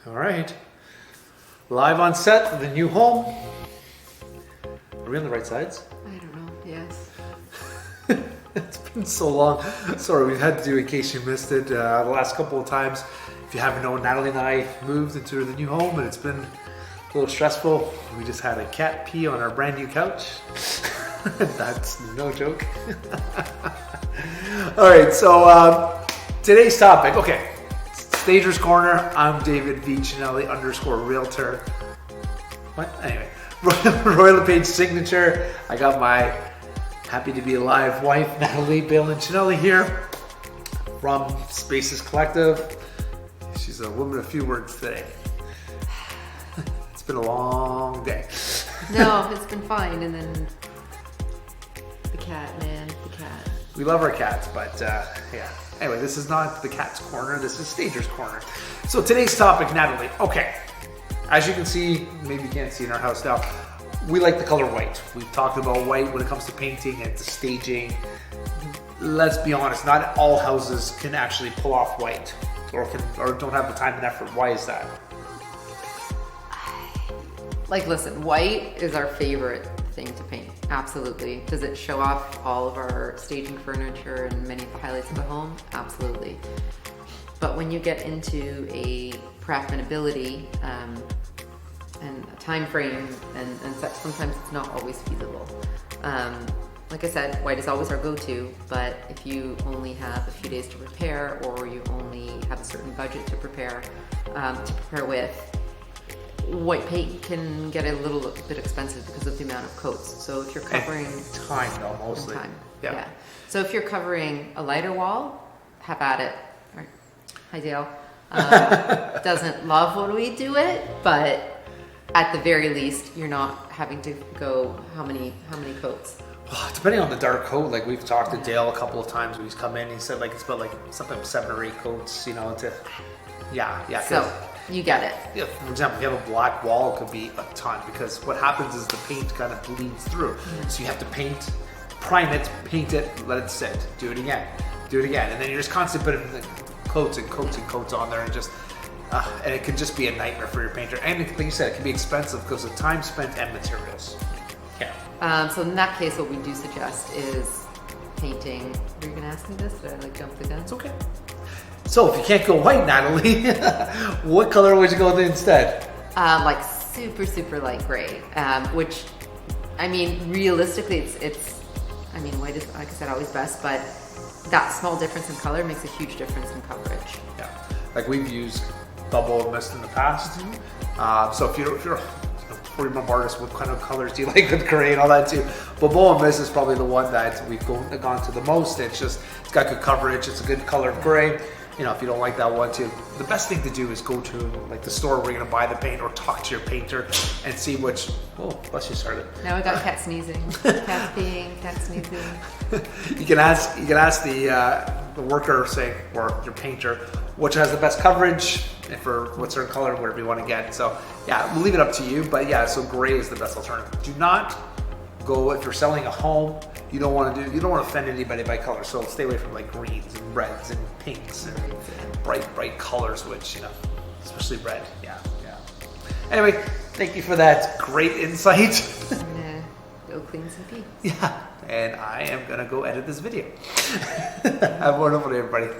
All right. Live on set, the new home. Are we on the right sides? I don't know. Yes. It's been so long. Sorry, we've had to do, in case you missed it, the last couple of times. If you haven't known, Natalie and I moved into the new home and it's been a little stressful. We just had a cat pee on our brand new couch. That's no joke. All right, so today's topic, okay. Stager's Corner. I'm David V. Cinelli _ Realtor. What? Anyway, Royal LePage signature. I got my happy to be alive wife, Natalie Cinelli here from Spaces Collective. She's a woman of few words today. It's been a long day. No, it's been fine. And then the cat, man, the cat. We love our cats, but yeah. Anyway, this is not the cat's corner, this is Stager's Corner. So today's topic, Natalie. Okay, as you can see, maybe you can't see in our house now, we like the color white. We've talked about white when it comes to painting and to staging. Let's be honest, not all houses can actually pull off white or don't have the time and effort. Why is that? Like, listen, white is our favorite thing to paint. Absolutely. Does it show off all of our staging furniture and many of the highlights of the home? Absolutely. But when you get into a prep and ability and a time frame and such, sometimes it's not always feasible. Like I said, white is always our go-to, but if you only have a few days to prepare or you only have a certain budget to prepare with, white paint can get a little bit expensive because of the amount of coats. So if you're covering time, though, mostly. Time. Yeah. So if you're covering a lighter wall, have at it. Right. Hi, Dale. Doesn't love when we do it, but at the very least, you're not having to go how many coats. Well, depending on the dark coat, like we've talked to Dale a couple of times. He's come in. He said like it's about like something like 7 or 8 coats. You know, yeah. So you get it. Yeah, for example, if you have a black wall, it could be a ton because what happens is the paint kind of bleeds through. Yeah. So you have to prime it, paint it, let it sit, do it again, and then you're just constantly putting coats and coats and coats on there, and just and it can just be a nightmare for your painter. And like you said, it can be expensive because of time spent and materials. Yeah. So in that case, what we do suggest is painting. Were you going to ask me this? Did I like jump the gun? It's okay. So if you can't go white, Natalie, what color would you go with instead? Like super light gray, which, I mean, realistically, it's. I mean, white is, like I said, always best, but that small difference in color makes a huge difference in coverage. Yeah, like we've used double mist in the past. Mm-hmm. So if you're for your artist, what kind of colors do you like with gray and all that too? But Bow and Mist is probably the one that we've gone to the most. It's got good coverage. It's a good color of gray. You know, if you don't like that one too, the best thing to do is go to like the store where you're gonna buy the paint or talk to your painter and see which. Oh, bless you, started. Now we got cat sneezing, cat peeing, cat sneezing. You can ask the worker, say, or your painter, which has the best coverage and for what certain color, whatever you want to get. So yeah, we'll leave it up to you. But yeah, so gray is the best alternative. Do not go if you're selling a home. You don't want to offend anybody by color. So stay away from like greens and reds and pinks and bright colors, which, you know, especially red. Yeah. Anyway, thank you for that great insight. I'm gonna go clean some pee. Yeah, and I am gonna go edit this video. Have a wonderful day, everybody.